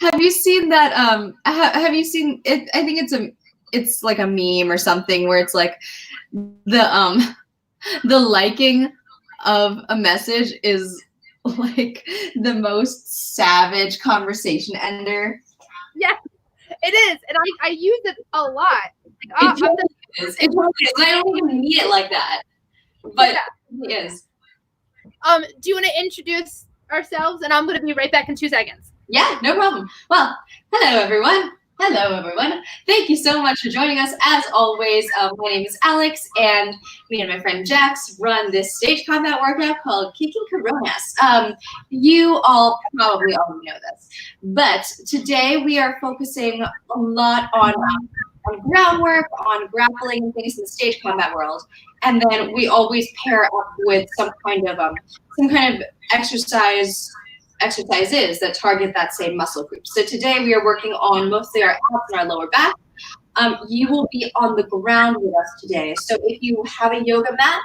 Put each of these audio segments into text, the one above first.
Have you seen that? Have you seen it? I think it's like a meme or something where it's like the the liking of a message is like the most savage conversation ender. Yeah, it is, and I use it a lot. It totally is. It totally is. And I don't even mean it like that, but it is. Do you want to introduce ourselves? And I'm going to be right back in 2 seconds. Yeah, no problem. Well, hello everyone. Hello everyone. Thank you so much for joining us. As always, my name is Alex, and me and my friend Jax run this stage combat workout called Kicking Coronas. You all probably already know this, but today we are focusing a lot on groundwork, on grappling and things in the stage combat world, and then we always pair up with some kind of exercises that target that same muscle group. So today we are working on mostly our abs and our lower back. You will be on the ground with us today. So if you have a yoga mat,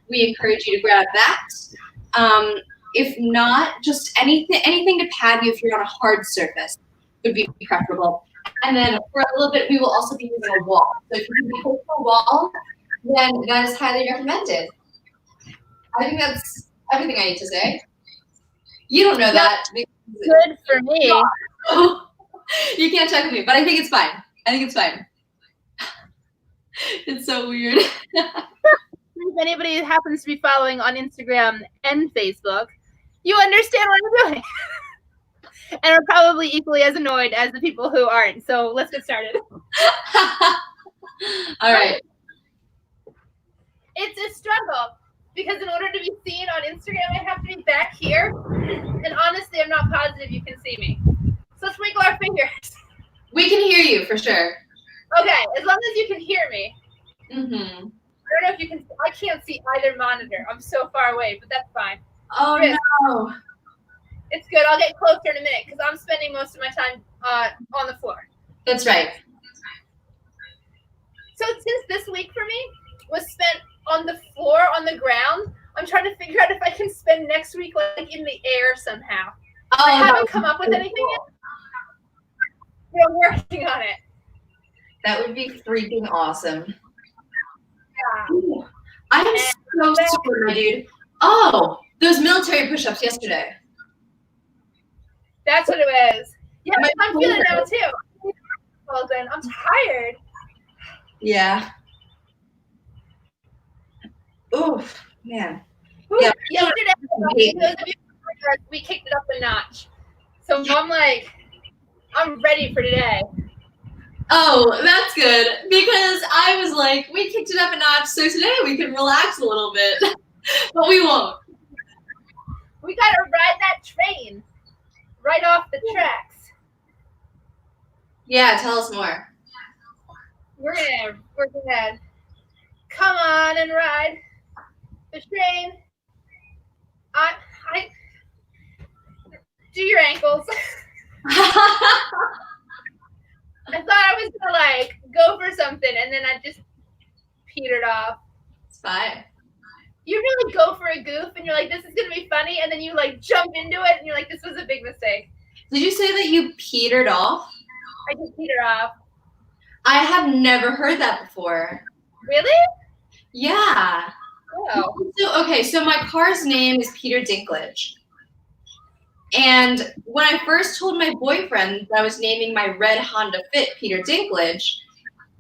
we encourage you to grab that. If not, just anything to pad you if you're on a hard surface would be preferable. And then for a little bit, we will also be using a wall. So if you can be close to a wall, then that is highly recommended. I think that's everything I need to say. You don't know that. Good for me. You can't check with me, but I think it's fine. It's so weird. If anybody happens to be following on Instagram and Facebook, you understand what I'm doing. And are probably equally as annoyed as the people who aren't. So let's get started. All right. It's a struggle because in order to be seen on Instagram, I have to be back here. And honestly, I'm not positive you can see me. So let's wiggle our fingers. We can hear you for sure. Okay, as long as you can hear me. Mm-hmm. I don't know if you can. I can't see either monitor. I'm so far away, but that's fine. Oh, no. It's good. I'll get closer in a minute because I'm spending most of my time on the floor. That's right. So since this week for me was spent on the floor, on the ground, I'm trying to figure out if I can spend next week like in the air somehow. I haven't come up with anything yet. We're working on it. That would be freaking awesome. Yeah. Ooh, I'm so super, my dude. Oh, those military push-ups yesterday. That's what it was. Yeah, I'm feeling it now too. I'm tired. Yeah. Oof, man. Yeah. Yesterday, we kicked it up a notch. So I'm ready for today. Oh, that's good. Because I was like, we kicked it up a notch, so today we can relax a little bit. But we won't. We gotta ride that train right off the tracks. Yeah, tell us more. We're gonna come on and ride the train. I do your ankles. I thought I was gonna go for something and then I just petered off. It's fine. You really go for a goof and you're like, this is gonna be funny, and then you jump into it and you're like, this was a big mistake. Did you say that you petered off? I just petered off. I have never heard that before. Really? Yeah. Oh. So my car's name is Peter Dinklage. And when I first told my boyfriend that I was naming my red Honda Fit Peter Dinklage,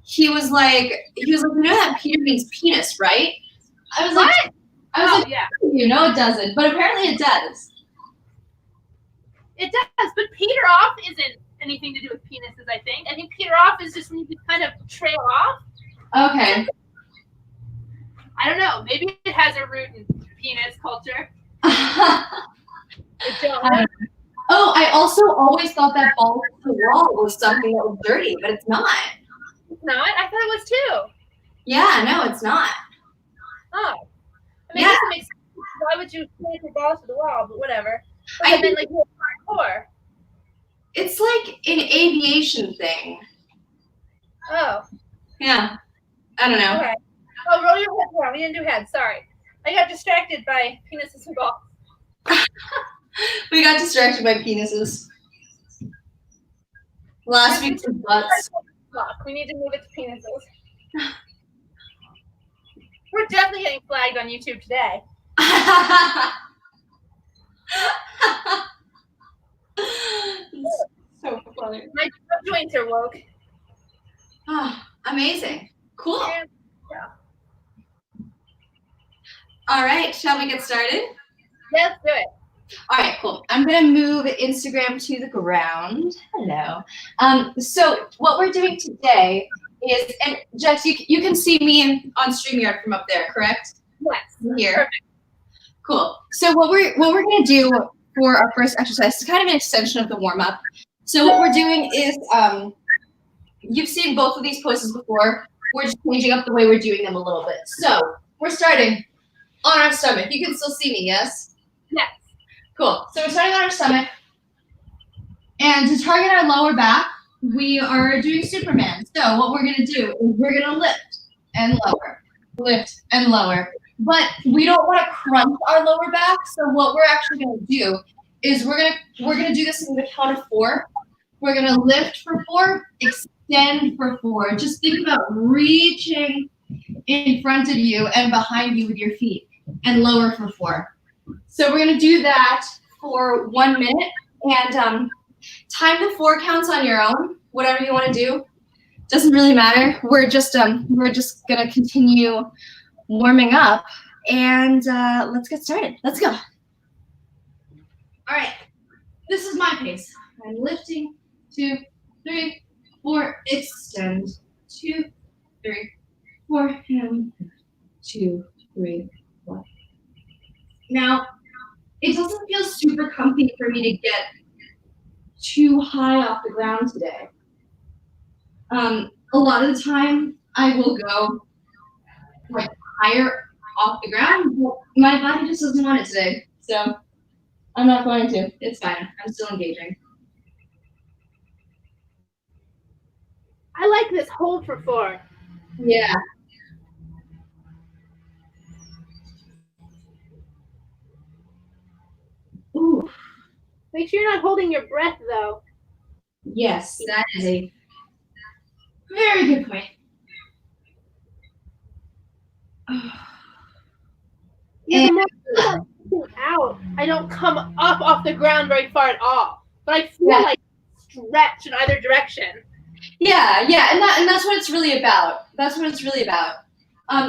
he was like, you know that Peter means penis, right? I was what? like, yeah. You know it doesn't, but apparently it does. It does, but peter off isn't anything to do with penises, I think. I think peter off is just when you just kind of trail off. Okay. I don't know. Maybe it has a root in penis culture. Oh, I also always thought that balls to the wall was something that was dirty, but it's not. It's not? I thought it was too. Yeah, no, it's not. Oh. I mean, it makes sense. Why would you slam your balls to the wall? But whatever. I mean, you're hardcore. It's like an aviation thing. Oh. Yeah. I don't know. Okay. Oh, roll your head down. We didn't do head. Sorry. I got distracted by penises and balls. We got distracted by penises. Last week was butts. We need to move it to penises. We're definitely getting flagged on YouTube today. So funny. My joints are woke. Oh, amazing. Cool. Yeah. All right, shall we get started? Yeah, let's do it. All right, cool. I'm gonna move Instagram to the ground. Hello. So what we're doing today is, and Jess, you can see me on StreamYard from up there, correct? Yes. Here. Perfect. Cool. So what we're gonna do for our first exercise is kind of an extension of the warm up. So what we're doing is, you've seen both of these poses before. We're just changing up the way we're doing them a little bit. So we're starting on our stomach. You can still see me, yes? Yes. Cool. So we're starting on our stomach. And to target our lower back, we are doing Superman. So what we're gonna do is we're gonna lift and lower. But we don't want to crunch our lower back. So what we're actually gonna do is we're gonna do this in the count of 4. We're gonna lift for 4, extend for 4. Just think about reaching in front of you and behind you with your feet, and lower for 4. So we're gonna do that for 1 minute, and time the 4 counts on your own. Whatever you want to do, doesn't really matter. We're just gonna continue warming up, and let's get started. Let's go. All right, this is my pace. I'm lifting, 2, 3, 4, extend, 2, 3, 4, and 2, 3, 4. Now, it doesn't feel super comfy for me to get too high off the ground today. A lot of the time, I will go like higher off the ground, but my body just doesn't want it today. So I'm not going to. It's fine. I'm still engaging. I like this hold for 4. Yeah. Ooh. Make sure you're not holding your breath though. Yes, that is a very good point. Yeah, the more I'm out, I don't come up off the ground very far at all. But I feel like stretch in either direction. Yeah, and that's what it's really about. That's what it's really about.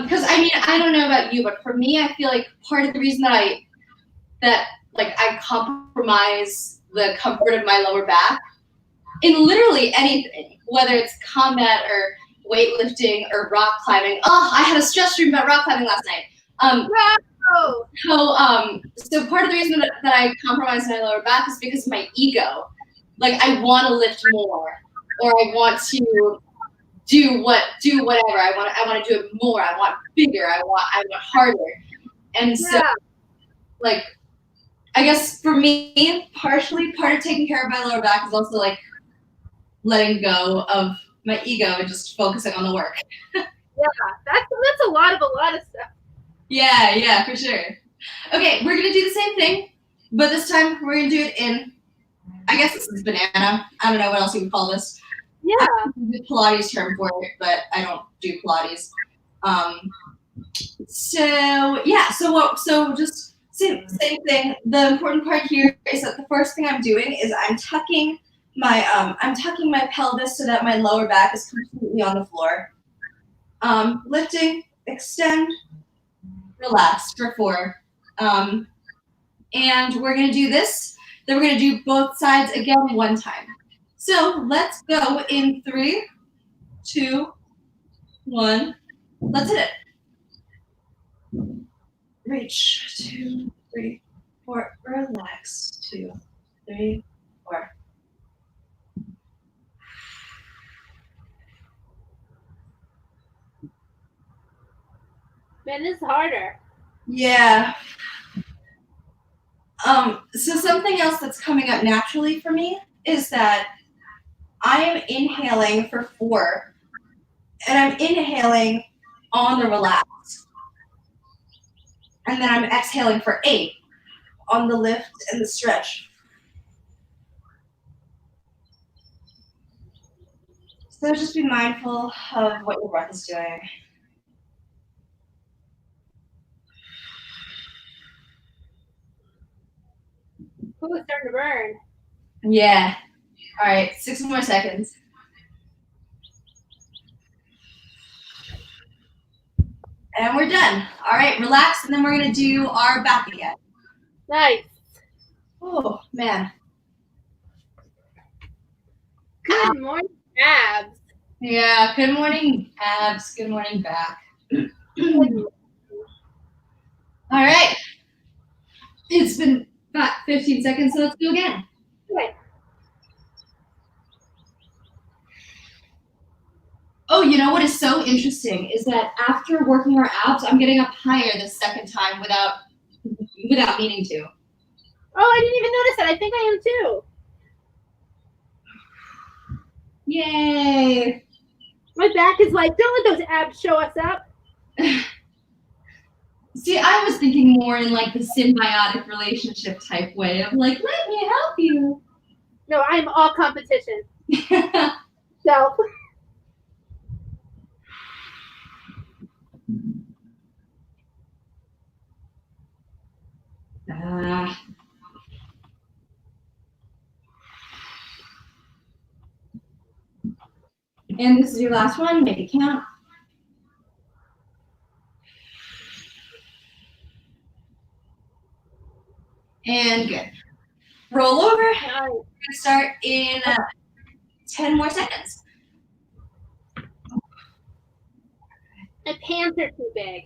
Because I mean, I don't know about you, but for me, I feel like part of the reason that I compromise the comfort of my lower back in literally anything, whether it's combat or weightlifting or rock climbing. Oh, I had a stress dream about rock climbing last night. So part of the reason that I compromise my lower back is because of my ego. Like I want to lift more, or I want to do whatever. I want to do it more. I want bigger. I want harder. And so, like, I guess for me, partially part of taking care of my lower back is also like letting go of my ego and just focusing on the work. Yeah, that's a lot of stuff. Yeah, for sure. Okay, we're gonna do the same thing, but this time we're gonna do it in, I guess this is banana. I don't know what else you would call this. Yeah. I the Pilates term for it, but I don't do Pilates. So just same thing. The important part here is that the first thing I'm doing is I'm tucking my pelvis so that my lower back is completely on the floor. Lifting, extend, relax for 4. And we're gonna do this. Then we're gonna do both sides again 1 time. So let's go in 3, 2, 1. Let's hit it. Reach, 2, 3, 4. Relax, 2, 3, 4. Man, this is harder. Yeah. So something else that's coming up naturally for me is that I am inhaling for 4, and I'm inhaling on the relax. And then I'm exhaling for 8 on the lift and the stretch. So just be mindful of what your breath is doing. Ooh, it's starting to burn. Yeah. All right, 6 more seconds. And we're done. All right, relax, and then we're gonna do our back again. Nice. Oh, man. Good morning, abs. Yeah, good morning, abs. Good morning, back. All right. It's been about 15 seconds, so let's go again. Okay. Oh, you know what is so interesting is that after working our abs, I'm getting up higher the second time without meaning to. Oh, I didn't even notice that. I think I am too. Yay. My back is like, don't let those abs show us up. See, I was thinking more in like the symbiotic relationship type way of like, let me help you. No, I'm all competition. So. And this is your last one. Make it count. And good. Roll over. We're going to start in 10 more seconds. My pants are too big.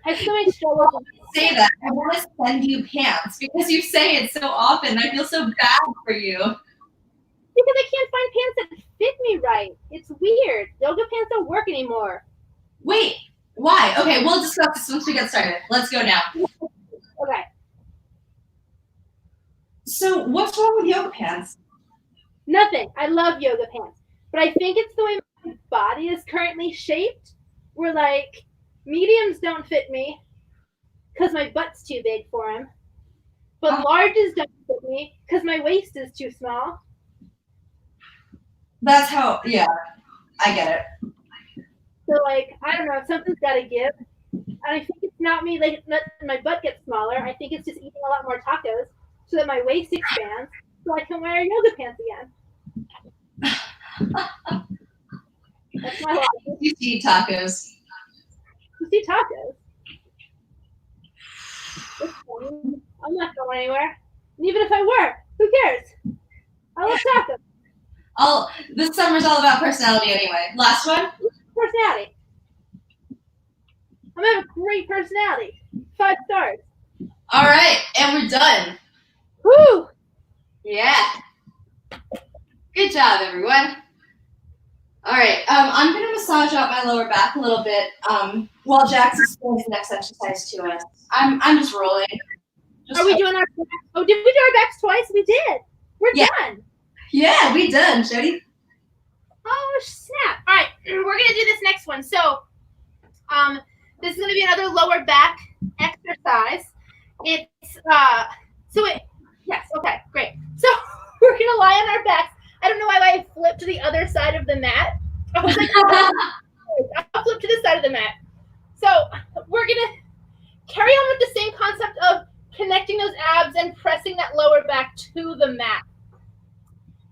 I have so many struggles. Say that. I want to send you pants because you say it so often. I feel so bad for you. Because I can't find pants that fit me right. It's weird. Yoga pants don't work anymore. Wait, why? Okay, we'll discuss this once we get started. Let's go now. Okay. So what's wrong with yoga pants? Nothing. I love yoga pants. But I think it's the way my body is currently shaped. Where like mediums don't fit me because my butt's too big for them. But larges don't fit me because my waist is too small. That's how, yeah, I get it. So like, I don't know, something's got to give. And I think it's not me, like, my butt gets smaller. I think it's just eating a lot more tacos so that my waist expands so I can wear yoga pants again. That's my life. You eat tacos. You see tacos. It's funny. I'm not going anywhere. And even if I were, who cares? I love tacos. This summer's all about personality anyway. Last one? Personality. I'm gonna have a great personality. 5 stars. All right, and we're done. Woo! Yeah. Good job, everyone. All right, I'm gonna massage out my lower back a little bit while Jax explains the next exercise to us. I'm just rolling. Are we doing our backs? Oh, did we do our backs twice? We did. We're done. Yeah, we done, Jody. Oh, snap. All right, we're going to do this next one. So, this is going to be another lower back exercise. It's, yes, okay, great. So, we're going to lie on our backs. I don't know why I flipped to the other side of the mat. I was like, I'll flip to the side of the mat. So, we're going to carry on with the same concept of connecting those abs and pressing that lower back to the mat.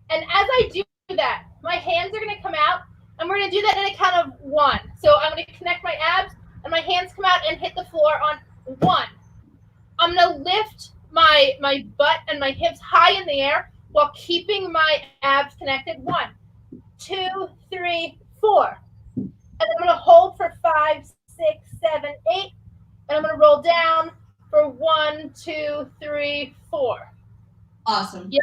And as I do that, my hands are going to come out, and we're going to do that in a count of 1. So I'm going to connect my abs, and my hands come out and hit the floor on 1. I'm going to lift my butt and my hips high in the air while keeping my abs connected. 1, 2, 3, 4. And I'm going to hold for 5, 6, 7, 8. And I'm going to roll down for 1, 2, 3, 4. Awesome. Yeah.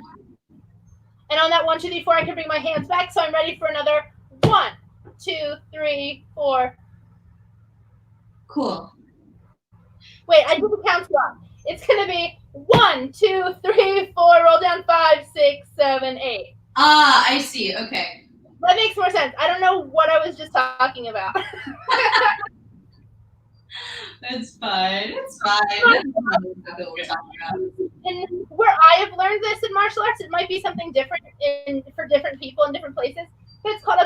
And on that 1, 2, 3, 4, I can bring my hands back. So I'm ready for another 1, 2, 3, 4. Cool. Wait, I did the count wrong. It's going to be 1, 2, 3, 4, roll down 5, 6, 7, 8. Ah, I see. Okay. That makes more sense. I don't know what I was just talking about. It's fine. It's fine. And where I have learned this in martial arts, it might be something different for different people in different places, but it's called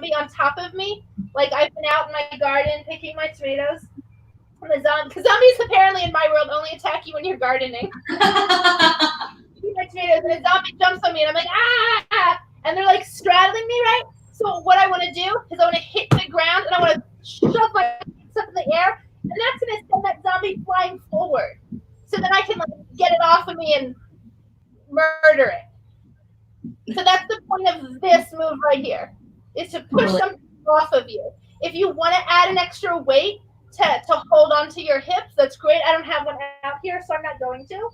zombie on top of me. Like I've been out in my garden picking my tomatoes. Because zombies apparently in my world only attack you when you're gardening. My tomatoes, and a zombie jumps on me, and I'm like, ah! And they're like straddling me, right? So what I want to do is I want to hit the ground, and I want to shove my stuff in the air, and that's going to send that zombie flying forward. So then I can like get it off of me and murder it. So that's the point of this move right here, is to push something off of you. If you want to add an extra weight to hold onto your hips, that's great. I don't have one out here, so I'm not going to.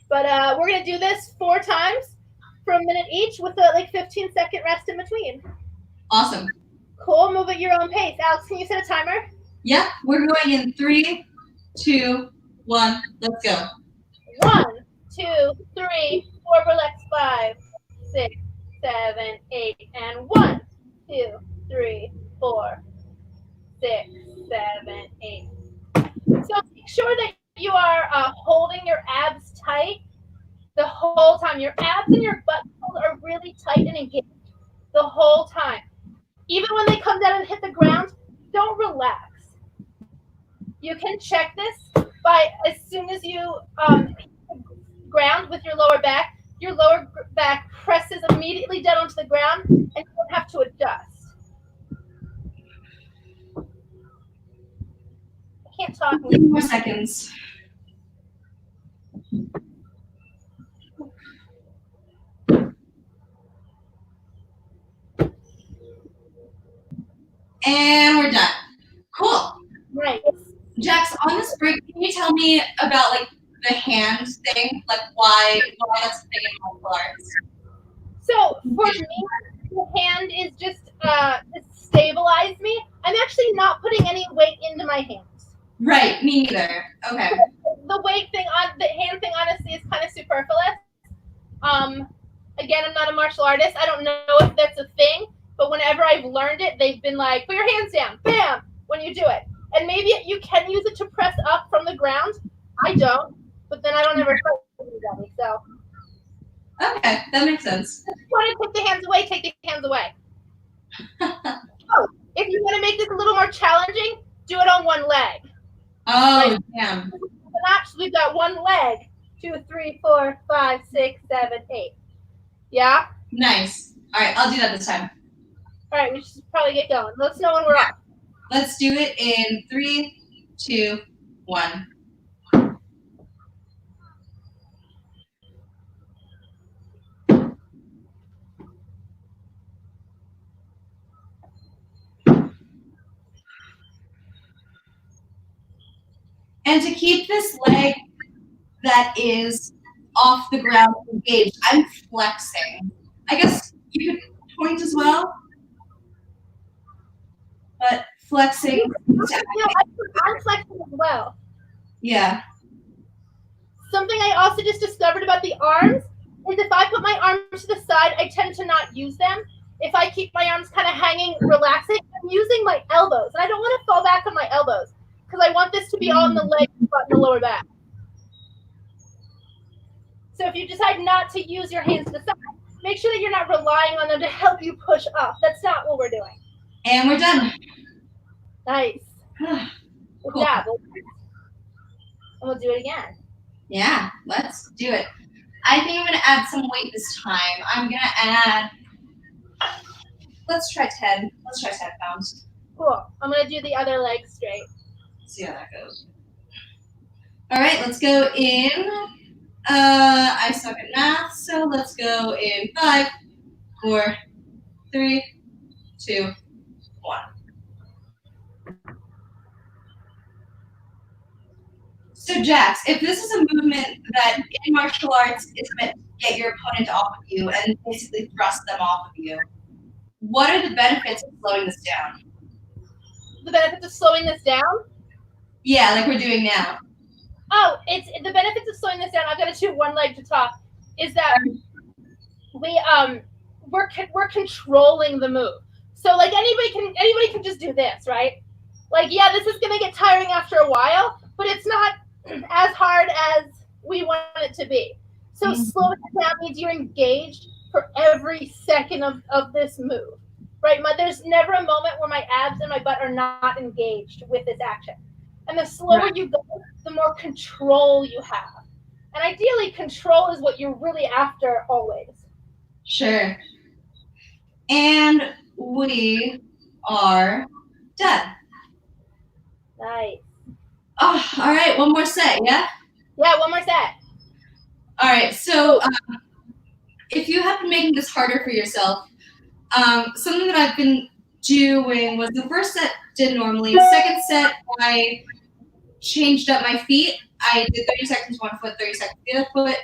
But we're going to do this 4 times for a minute each with a like 15-second rest in between. Awesome. Cool. Move at your own pace. Alex, can you set a timer? Yeah, we're going in 3, 2, 1. Let's go. 1, 2, 3, 4, relax, 5, 6, 7, 8, and 1, 2, 3, 4, 6, 7, 8. So make sure that you are holding your abs tight the whole time. Your abs and your butt are really tight and engaged the whole time. Even when they come down and hit the ground, don't relax. You can check this by as soon as you hit the ground with your lower back presses immediately down onto the ground, and you don't have to adjust. I can't talk. 2 more seconds. And we're done. Cool. Right. Jax, on this break, can you tell me about like the hand thing? Like why that's the thing in martial arts? So for me, the hand is just to stabilize me. I'm actually not putting any weight into my hands. Right, me neither. Okay. The weight thing on the hand thing honestly is kind of superfluous. Again, I'm not a martial artist. I don't know if that's a thing. But whenever I've learned it, they've been like, put your hands down, bam, when you do it. And maybe you can use it to press up from the ground. I don't, but then I don't ever fight anybody, so. Okay, that makes sense. If you want to take the hands away, take the hands away. Oh, if you want to make this a little more challenging, do it on one leg. Oh, right? damn. So we've got one leg. 2, 3, 4, 5, 6, 7, 8. Yeah? Nice. All right, I'll do that this time. All right, we should probably get going. Let us know when we're off. Let's do it in 3, 2, 1. And to keep this leg that is off the ground engaged, I'm flexing. I guess you could point as well. But flexing. I'm flexing as well. Yeah. Something I also just discovered about the arms is if I put my arms to the side, I tend to not use them. If I keep my arms kind of hanging, relaxing, I'm using my elbows. And I don't want to fall back on my elbows because I want this to be all in the leg and the lower back. So if you decide not to use your hands to the side, make sure that you're not relying on them to help you push up. That's not what we're doing. And we're done. Nice. Good job. And we'll do it again. Yeah, let's do it. I think I'm going to add some weight this time. I'm going to add, let's try 10. Let's try 10 pounds. Cool. I'm going to do the other leg straight. See how that goes. All right, let's go in. I suck at math, so let's go in 5, 4, 3, 2, 1. So Jax, if this is a movement that in martial arts is meant to get your opponent off of you and basically thrust them off of you, what are the benefits of slowing this down? The benefits of slowing this down? Yeah, like we're doing now. Oh, it's the benefits of slowing this down. I've got to choose one leg to talk. Is that we're controlling the move. So like anybody can just do this, right? Like yeah, this is gonna get tiring after a while, but it's not as hard as we want it to be. So slowing it down means you're engaged for every second of this move, right? There's never a moment where my abs and my butt are not engaged with this action. And the slower you go, the more control you have. And ideally, control is what you're really after always. Sure. And we are done. Nice. Oh, all right, one more set, yeah? Yeah, one more set. All right, so if you have been making this harder for yourself, something that I've been doing was the first set did normally. Second set, I changed up my feet. I did 30 seconds one foot, 30 seconds the other foot.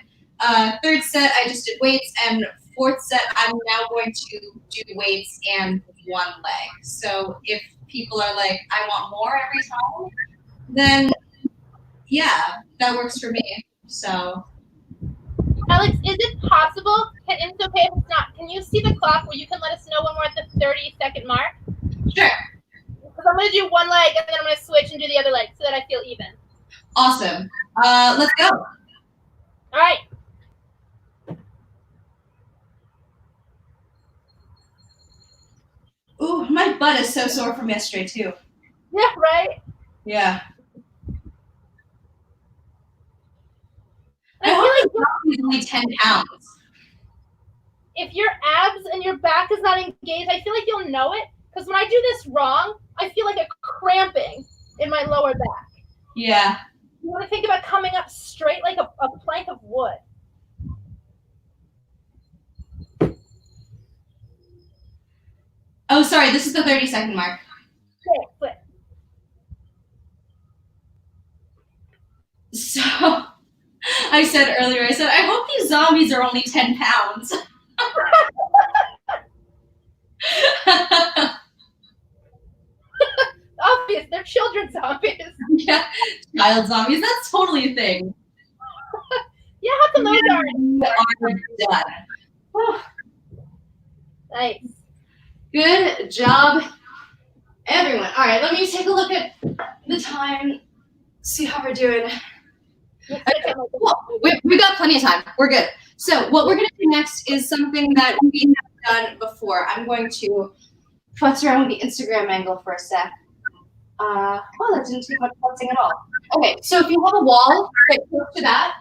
Third set, I just did weights, and fourth set, I'm now going to do weights and one leg. So if people are like, I want more every time, then yeah, that works for me. So, Alex, is it possible? It's okay if it's not. Can you see the clock where you can let us know when we're at the 30-second mark? Sure. Because I'm going to do one leg and then I'm going to switch and do the other leg so that I feel even. Awesome. Let's go. All right. Ooh, my butt is so sore from yesterday too. Yeah, right? Yeah. I feel like he's only 10 pounds. If your abs and your back is not engaged, I feel like you'll know it. Because when I do this wrong, I feel like a cramping in my lower back. Yeah. You want to think about coming up straight like a plank of wood. Oh, sorry, this is the 30-second mark. Flip. So, I said earlier, I hope these zombies are only 10 pounds. Obvious, they're children zombies. Yeah, child zombies, that's totally a thing. Yeah, how come those are done. Nice. Good job, everyone. All right, let me take a look at the time, see how we're doing. Okay, well, we've got plenty of time. We're good. So what we're going to do next is something that we have done before. I'm going to futz around with the Instagram angle for a sec. Well, that didn't take much futzing at all. Okay, so if you have a wall, get close to that.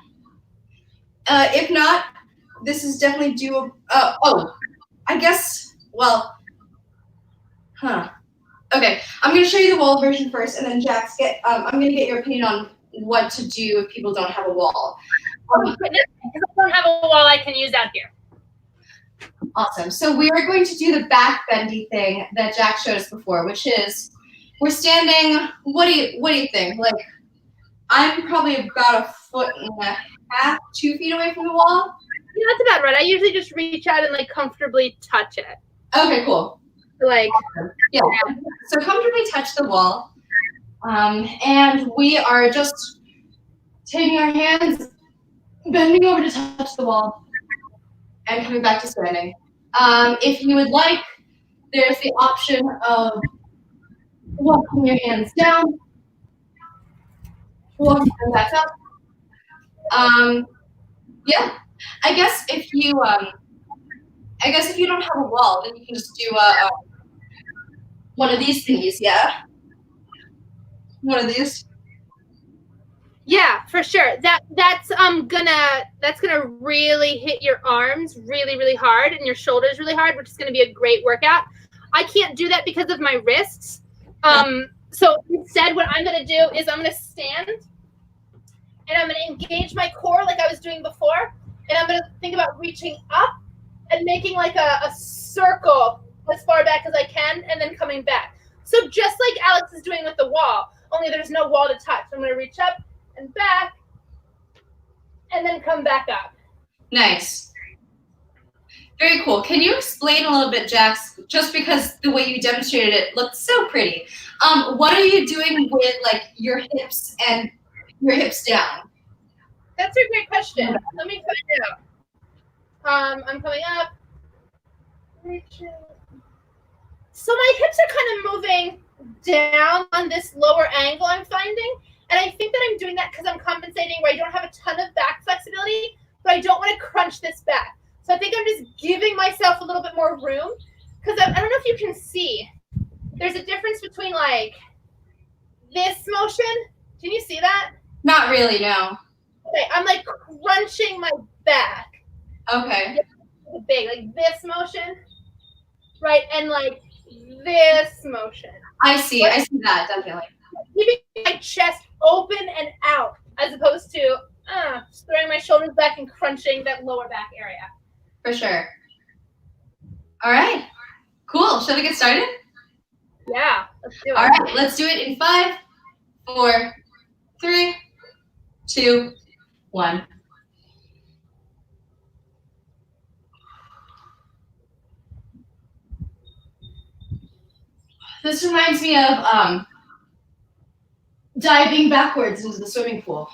If not, this is definitely doable. I guess, well, Okay, I'm going to show you the wall version first, and then Jax, I'm going to get your opinion on what to do if people don't have a wall. If I don't have a wall, I can use out here. Awesome. So we are going to do the back bendy thing that Jack showed us before, which is we're standing. What do you think? Like, I'm probably about 1.5 feet, 2 feet away from the wall. Yeah, that's about right. I usually just reach out and like comfortably touch it. Okay, cool. Like, awesome. Yeah. So comfortably touch the wall, and we are just taking our hands, bending over to touch the wall, and coming back to standing. If you would like, there's the option of walking your hands down, walking them back up. Yeah, I guess if you don't have a wall, then you can just do one of these thingies. Yeah, one of these. Yeah, for sure. That's gonna really hit your arms really, really hard and your shoulders really hard, which is gonna be a great workout. I can't do that because of my wrists. So instead, what I'm gonna do is I'm gonna stand and I'm gonna engage my core like I was doing before, and I'm gonna think about reaching up and making like a circle as far back as I can, and then coming back. So just like Alex is doing with the wall, only there's no wall to touch. I'm gonna reach up and back, and then come back up. Nice. Very cool. Can you explain a little bit, Jax, just because the way you demonstrated it looked so pretty. What are you doing with like your hips and your hips down? That's a great question. Let me find out. I'm coming up. So my hips are kind of moving down on this lower angle I'm finding. And I think that I'm doing that because I'm compensating where I don't have a ton of back flexibility, but I don't want to crunch this back. So I think I'm just giving myself a little bit more room. because I don't know if you can see, there's a difference between like this motion. Can you see that? Not really, no. Okay, I'm like crunching my back. Okay. Big, like this motion, right? And like this motion. I see that, definitely. Keeping my chest open and out, as opposed to just throwing my shoulders back and crunching that lower back area. For sure. All right. Cool. Shall we get started? Yeah, let's do it. All right, let's do it in 5, 4, 3, 2, 1. This reminds me of diving backwards into the swimming pool.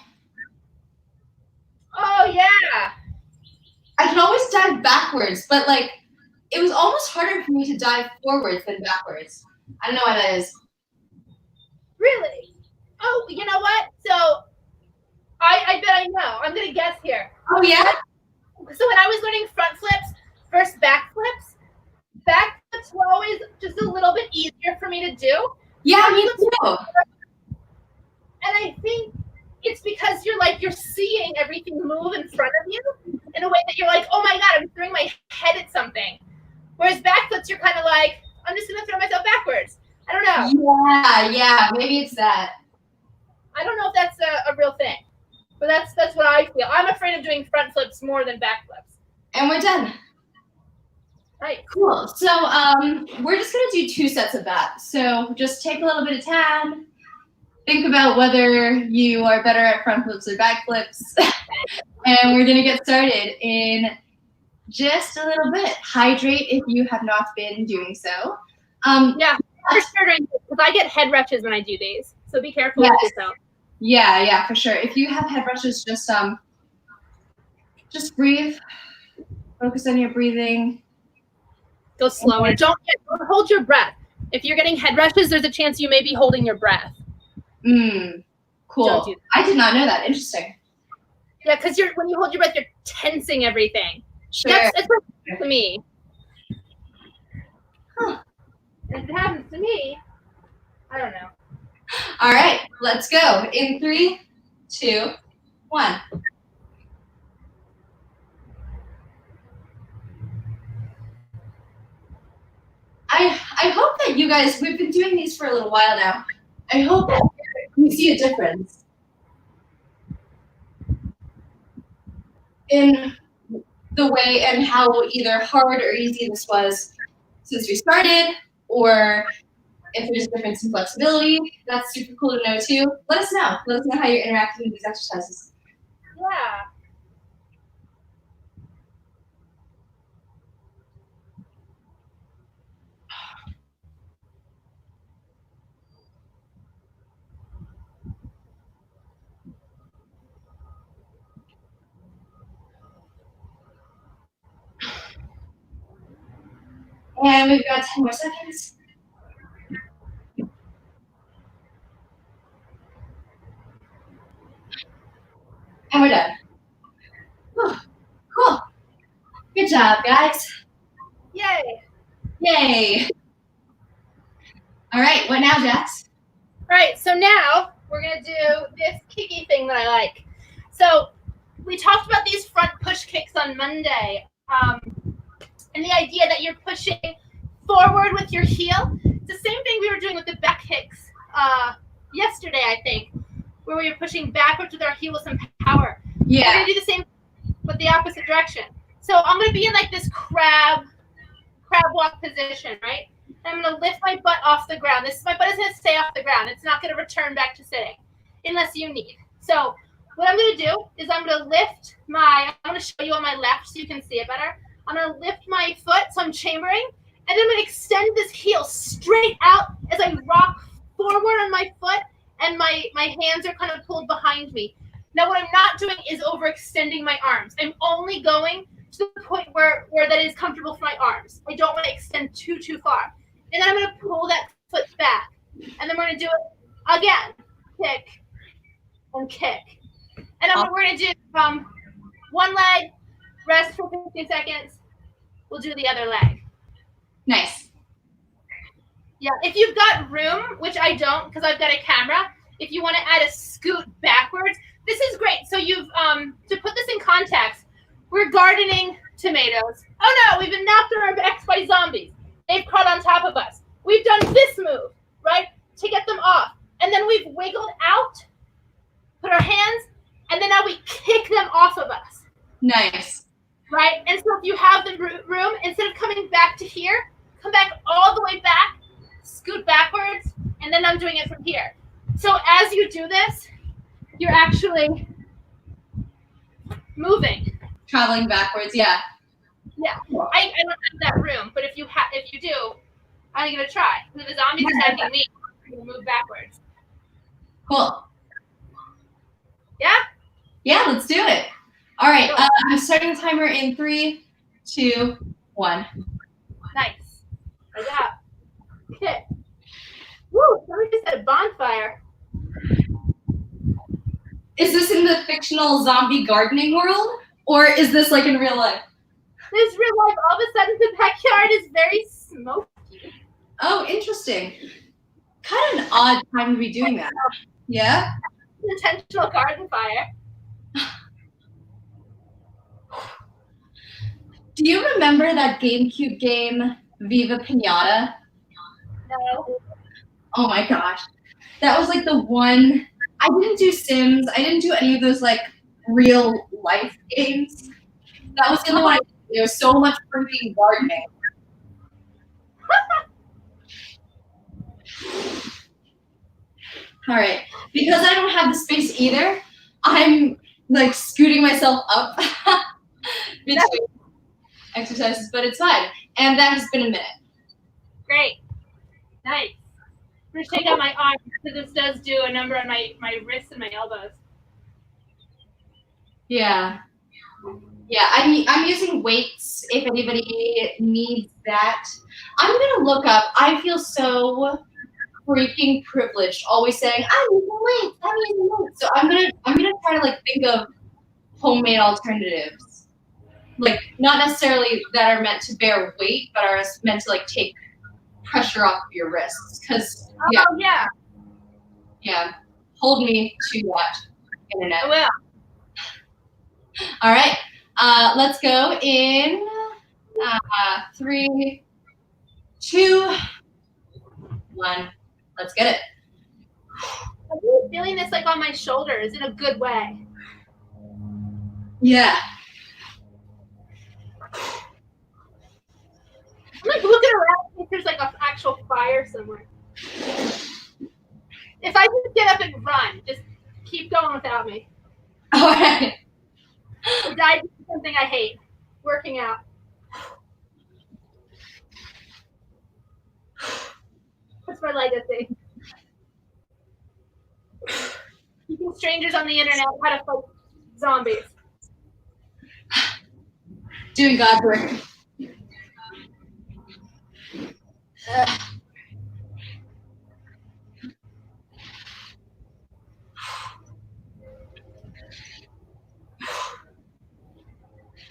Oh yeah. I can always dive backwards, but like it was almost harder for me to dive forwards than backwards. I don't know why that is. Really? Oh, you know what? So I bet I know. I'm gonna guess here. Oh yeah? So when I was learning front flips versus back flips were always just a little bit easier for me to do. Yeah, me too. And I think it's because you're seeing everything move in front of you in a way that you're like, oh my God, I'm throwing my head at something. Whereas back flips, you're kind of like, I'm just gonna throw myself backwards. I don't know. Yeah, maybe it's that. I don't know if that's a real thing, but that's what I feel. I'm afraid of doing front flips more than back flips. And we're done. Right. Cool. So we're just gonna do 2 sets of that. So just take a little bit of time. Think about whether you are better at front flips or back flips. And we're gonna get started in just a little bit. Hydrate if you have not been doing so. Yeah, for sure, because I get head rushes when I do these. So be careful with yourself. Yeah, for sure. If you have head rushes, just breathe. Focus on your breathing. Go slower. Don't hold your breath. If you're getting head rushes, there's a chance you may be holding your breath. Cool. Don't do that. I did not know that. Interesting. Yeah, because when you hold your breath, you're tensing everything. Sure. That's what happens to me. Huh. If it happens to me, I don't know. All right, let's go. In 3, 2, 1. I hope that you guys, we've been doing these for a little while now. I hope that you see a difference in the way and how either hard or easy this was since we started, or if there's a difference in flexibility. That's super cool to know too. Let us know. Let us know how you're interacting with these exercises. Yeah. And we've got 10 more seconds. And we're done. Whew. Cool. Good job, guys. Yay. Yay. All right, what now, Jax? All right, so now we're going to do this kicky thing that I like. So we talked about these front push kicks on Monday. And the idea that you're pushing forward with your heel. It's the same thing we were doing with the back kicks yesterday, I think, where we were pushing backwards with our heel with some power. Yeah. We're going to do the same with the opposite direction. So I'm going to be in like this crab walk position, right? And I'm going to lift my butt off the ground. My butt is going to stay off the ground. It's not going to return back to sitting unless you need. So what I'm going to do is I'm going to show you on my left so you can see it better. I'm going to lift my foot, so I'm chambering, and then I'm going to extend this heel straight out as I rock forward on my foot, and my hands are kind of pulled behind me. Now, what I'm not doing is overextending my arms. I'm only going to the point where that is comfortable for my arms. I don't want to extend too far. And then I'm going to pull that foot back, and then we're going to do it again. Kick and kick. And then we're going to do one leg, rest for 15 seconds. We'll do the other leg. Nice. Yeah, if you've got room, which I don't because I've got a camera, if you want to add a scoot backwards, this is great. So you've, to put this in context, we're gardening tomatoes. Oh no, we've been knocked on our backs by zombies. They've crawled on top of us. We've done this move, right, to get them off. And then we've wiggled out, put our hands, and then now we kick them off of us. Nice. Right? And so if you have the room, instead of coming back to here, come back all the way back, scoot backwards, and then I'm doing it from here. So as you do this, you're actually moving. Traveling backwards, yeah. Yeah. I don't have that room, but if you do, I'm gonna try. If the zombie's attacking me, I'm gonna move backwards. Cool. Yeah? Yeah, let's do it. All right, I'm starting the timer in 3, 2, 1. Nice. Like that. Okay. Woo, somebody just had a bonfire. Is this in the fictional zombie gardening world? Or is this like in real life? This real life, all of a sudden the backyard is very smoky. Oh, interesting. Kind of an odd time to be doing that. Yeah? Intentional garden fire. Do you remember that GameCube game, Viva Pinata? No. Oh my gosh. That was like the one. I didn't do Sims. I didn't do any of those like real life games. That was the only one I did. There was so much freaking gardening. All right. Because I don't have the space either, I'm like scooting myself up between exercises, but it's fine. And that has been a minute. Great. Nice. I'm going to take out my arm because this does do a number on my wrists and my elbows. Yeah. Yeah, I'm using weights if anybody needs that. I'm going to look up. I feel so freaking privileged always saying, I'm using weights, I'm using weights. So I'm gonna try to like think of homemade alternatives. Like not necessarily that are meant to bear weight, but are meant to like take pressure off of your wrists. Cause yeah. Hold me to that internet. I will. All right. Let's go in 3, 2, 1. Let's get it. I'm really feeling this like on my shoulders in a good way. Yeah. I'm like looking around if there's like an actual fire somewhere. If I just get up and run, just keep going without me. All right. I died doing something I hate, working out. That's my legacy. Teaching strangers on the internet how to fight zombies. Doing God's work.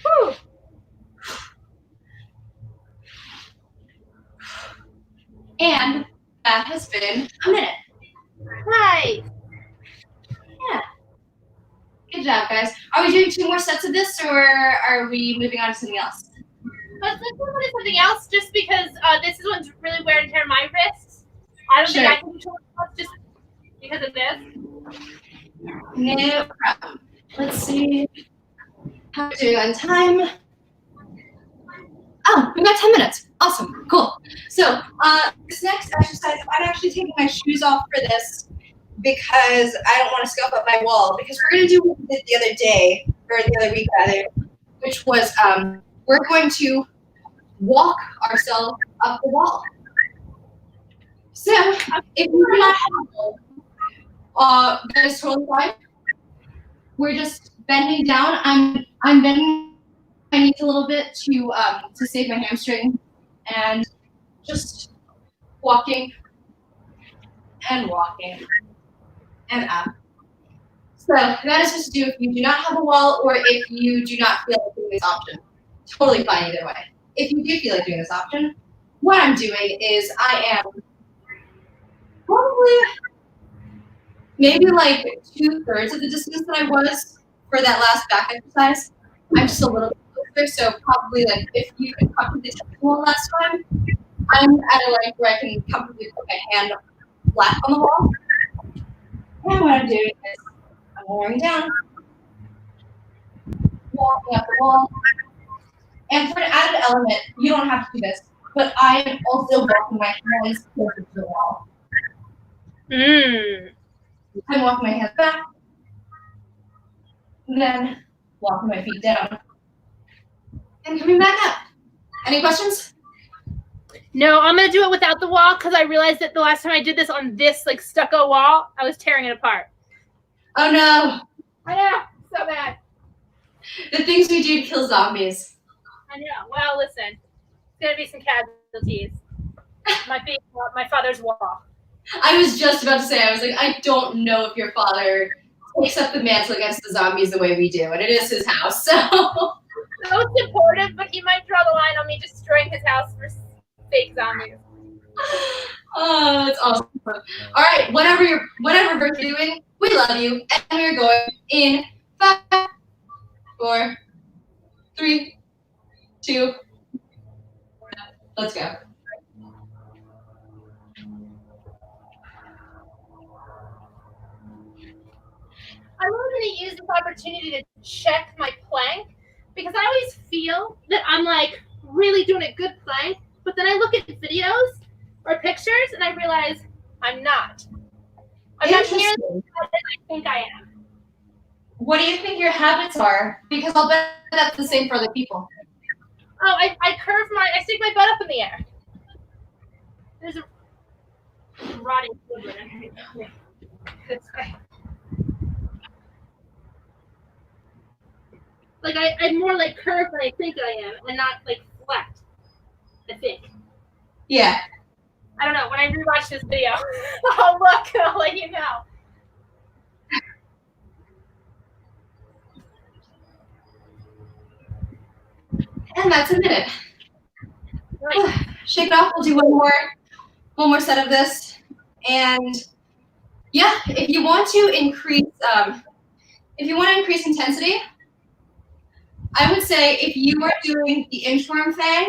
Whew. And that has been a minute. Nice. Yeah. Good job, guys. Are we doing 2 more sets of this, or are we moving on to something else? Let's move on to something else, just because this is one's really wear and tear my wrists. I don't think I can control it just because of this. No problem. Let's see how we're doing on time. Oh, we got 10 minutes. Awesome. Cool. So this next exercise, I'm actually taking my shoes off for this because I don't want to scuff up my wall, because we're going to do what we did the other day, or the other week rather, which was we're going to walk ourselves up the wall. So if you do not have that is totally fine. We're just bending down. I'm bending my knees a little bit to save my hamstring, and just walking and walking and up. So that is just to do if you do not have a wall, or if you do not feel like doing this option. Totally fine either way. If you do feel like doing this option, what I'm doing is I am probably maybe like 2/3 of the distance that I was for that last back exercise. I'm just a little bit closer, so probably like if you could come to the wall last time, I'm at a length where I can comfortably put my hand flat on the wall. And what I'm doing is I'm lowering down, walking up the wall. And for an added element, you don't have to do this, but I am also walking my hands closer to the wall. I'm walking my hands back, and then walking my feet down, and coming back up. Any questions? No, I'm gonna do it without the wall because I realized that the last time I did this on this like stucco wall, I was tearing it apart. Oh no! I know, so bad. The things we do to kill zombies. I know. Well, listen, it's gonna be some casualties. My father's wall. I was just about to say, I was like, I don't know if your father takes up the mantle against the zombies the way we do, and it is his house, so. So supportive, but he might draw the line on me destroying his house for fake zombies. Oh, that's awesome. All right, whatever we're doing, we love you, and we're going in 5, 4, 3, 2, let's go. I'm really going to use this opportunity to check my plank because I always feel that I'm like really doing a good plank, but then I look at videos or pictures and I realize I'm not. I'm not nearly as good as I think I am. What do you think your habits are? Because I'll bet that's the same for other people. Oh, I stick my butt up in the air. There's a rotting wood right this way. Like I'm more like curved than I think I am, and not like flat. I think. Yeah. I don't know. When I rewatch this video, I'll look and I'll let you know. And that's a minute. Right. Shake it off. We'll do one more set of this. And yeah, if you want to increase intensity, I would say if you are doing the inchworm thing,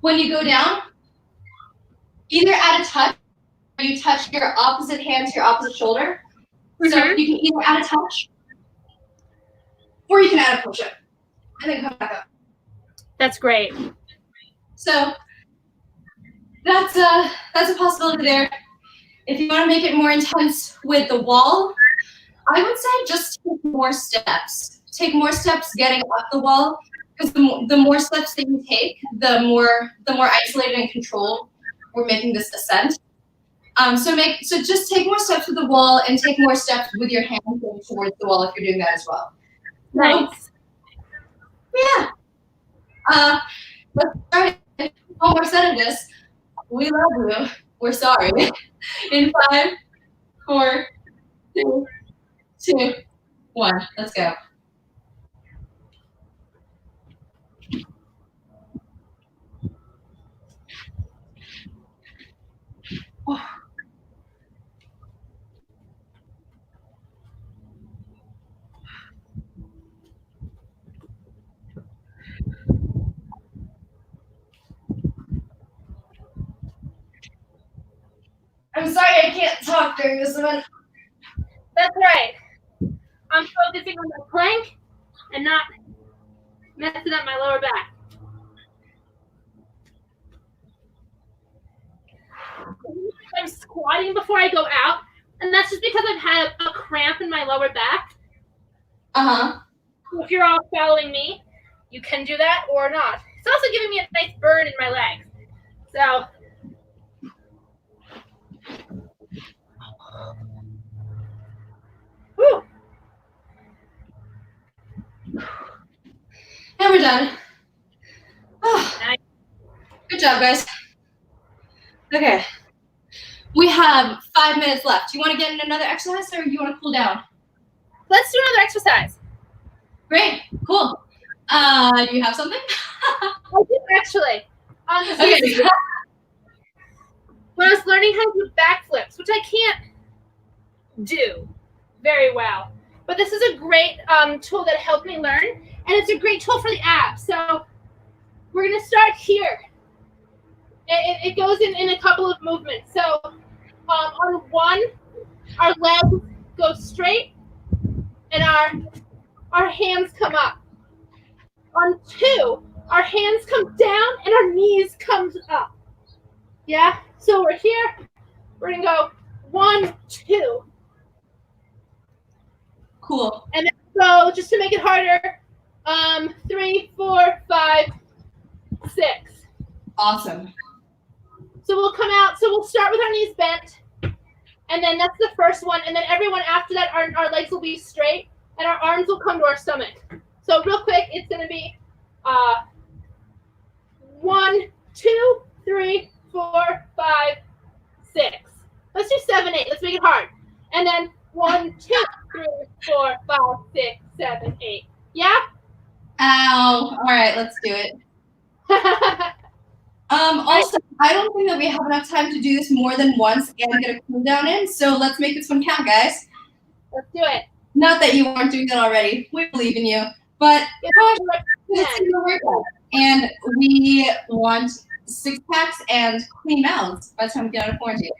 when you go down, either add a touch, or you touch your opposite hand to your opposite shoulder. Mm-hmm. So you can either add a touch, or you can add a push-up, and then come back up. That's great. So that's a possibility there. If you want to make it more intense with the wall, I would say just take more steps. Take more steps getting up the wall, because the more steps that you take, the more isolated and controlled we're making this ascent. So just take more steps with the wall and take more steps with your hands going towards the wall if you're doing that as well. Nice. Yeah. Let's start one more set of this. We love you. We're sorry. In 5, 4, 3, 2, 1. Let's go. Oh. I'm sorry I can't talk during this event. That's right. I'm focusing on my plank and not messing up my lower back. I'm squatting before I go out, and that's just because I've had a cramp in my lower back. Uh-huh. So if you're all following me, you can do that or not. It's also giving me a nice burn in my legs. So whew. And we're done. Oh. Nice. Good job, guys. Okay. We have 5 minutes left. Do you want to get in another exercise, or you want to cool down? Let's do another exercise. Great. Cool. Do you have something? I do, actually. Okay. When I was learning how to do backflips, which I can't do very well, but this is a great tool that helped me learn, and it's a great tool for the abs. So we're gonna start here. It goes in a couple of movements. So on one, our legs go straight, and our hands come up. On two, our hands come down, and our knees comes up. Yeah. So we're here. We're gonna go 1, 2. Cool. And then go, just to make it harder, 3, 4, 5, 6. Awesome. So we'll come out. So we'll start with our knees bent, and then that's the first one. And then everyone after that, our legs will be straight, and our arms will come to our stomach. So real quick, it's gonna be 1, 2, 3, 4, 5, 6. Let's do 7, 8. Let's make it hard. And then 1, 2, 3, 4, 5, 6, 7, 8. Yeah? Ow. All right, let's do it. Also, I don't think that we have enough time to do this more than once and get a cool down in, so let's make this one count, guys. Let's do it. Not that you weren't doing that already. We believe in you. But let's do the workout. And we want 6 packs and clean mouths by the time we get out of quarantine.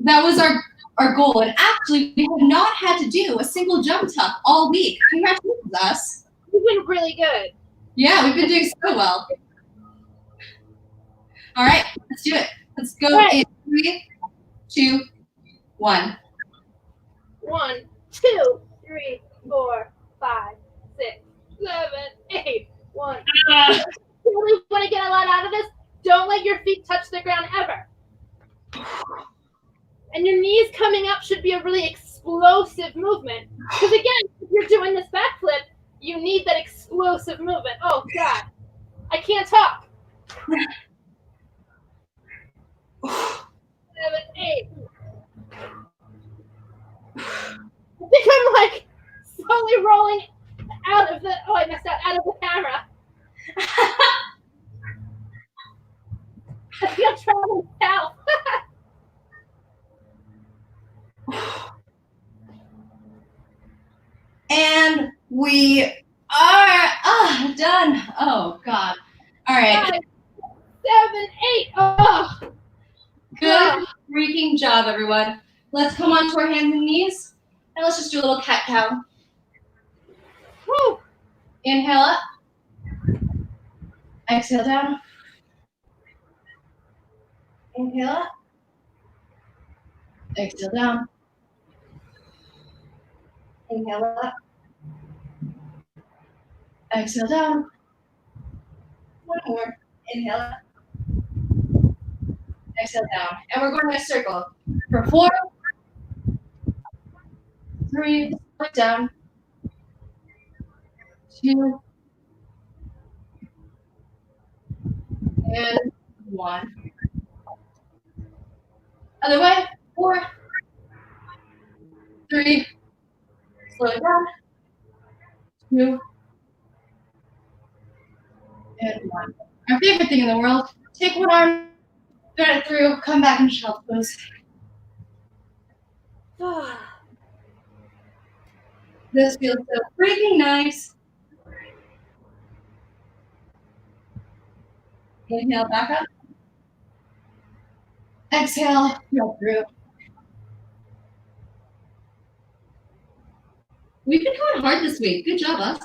That was our goal. And actually, we have not had to do a single jump tuck all week. Congratulations, us. We've been really good. Yeah, we've been doing so well. All right, let's do it. Let's go in 3, 2, 1. 1, 2, 3, 4, 5, 6, 7, 8. 1. If you really want to get a lot out of this, don't let your feet touch the ground ever. And your knees coming up should be a really explosive movement. Because again, if you're doing this backflip, you need that explosive movement. Oh God, I can't talk. 7, 8. I think I'm like slowly rolling out of the. Oh, I messed up. Out of the camera. I think I'm traveling south. And we are done. Oh God. All right. 5, 7, 8. Oh. Good freaking job, everyone. Let's come on to our hands and knees, and let's just do a little cat-cow. Woo. Inhale up. Exhale down. Inhale up. Exhale down. Inhale up. Exhale down. One more. Inhale up. Exhale down. And we're going in a circle for 4, 3, look down, 2, and 1. Other way. 4, 3, slow it down, 2, and 1. Our favorite thing in the world. Take one arm, thread it through, come back and shelf pose. This feels so freaking nice. Inhale back up. Exhale, roll through. We've been going hard this week. Good job, us.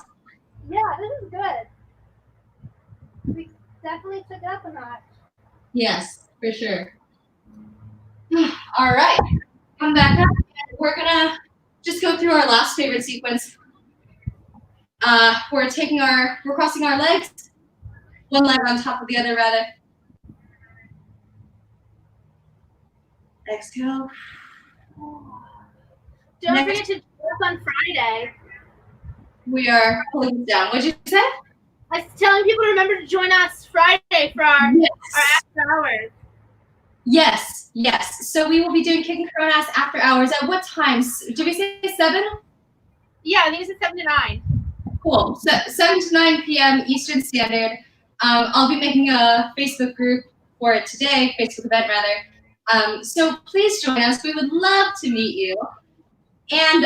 Yeah, this is good. We definitely took up a notch. Yes, for sure. All right, come back up. And we're gonna just go through our last favorite sequence. We're crossing our legs, one leg on top of the other, rather. Exhale. Don't forget to do this on Friday. We are pulling down. What'd you say? I was telling people to remember to join us Friday for our after hours. Yes, yes. So we will be doing Kicking Coron Ass after hours. At what times? Did we say 7? Yeah, I think it's at 7 to 9. Cool. So 7 to 9 p.m. Eastern Standard. I'll be making a Facebook group for it today, Facebook event rather. So please join us. We would love to meet you. And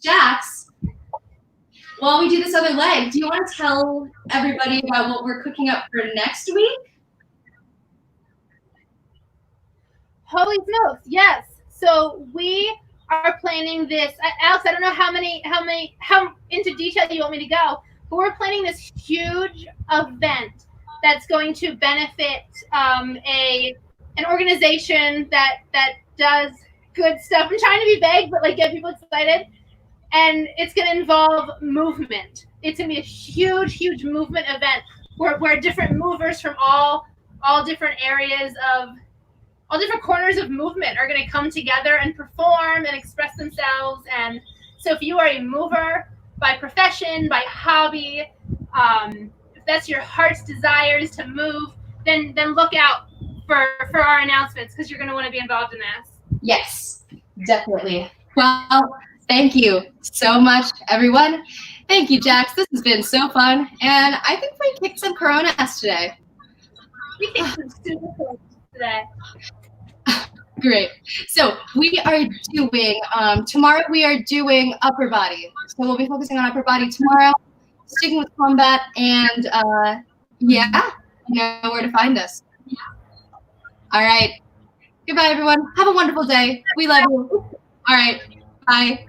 Jax, while we do this other leg, do you want to tell everybody about what we're cooking up for next week? Holy smokes, yes. So we are planning this. Alex, I don't know how into detail you want me to go, but we're planning this huge event that's going to benefit an organization that does good stuff. I'm trying to be vague, but like get people excited. And it's going to involve movement. It's going to be a huge movement event where different movers from all different areas of all different corners of movement are going to come together and perform and express themselves. And so if you are a mover by profession, by hobby, if that's your heart's desires to move, then look out for our announcements, because you're going to want to be involved in this. Yes, definitely. Well, thank you so much, everyone. Thank you, Jax. This has been so fun. And I think we kicked some Coron ass today. We kicked some super cool today. Great. So we are doing, tomorrow we are doing upper body. So we'll be focusing on upper body tomorrow, sticking with combat, and yeah, you know where to find us. All right. Goodbye, everyone. Have a wonderful day. We love you. All right. Bye.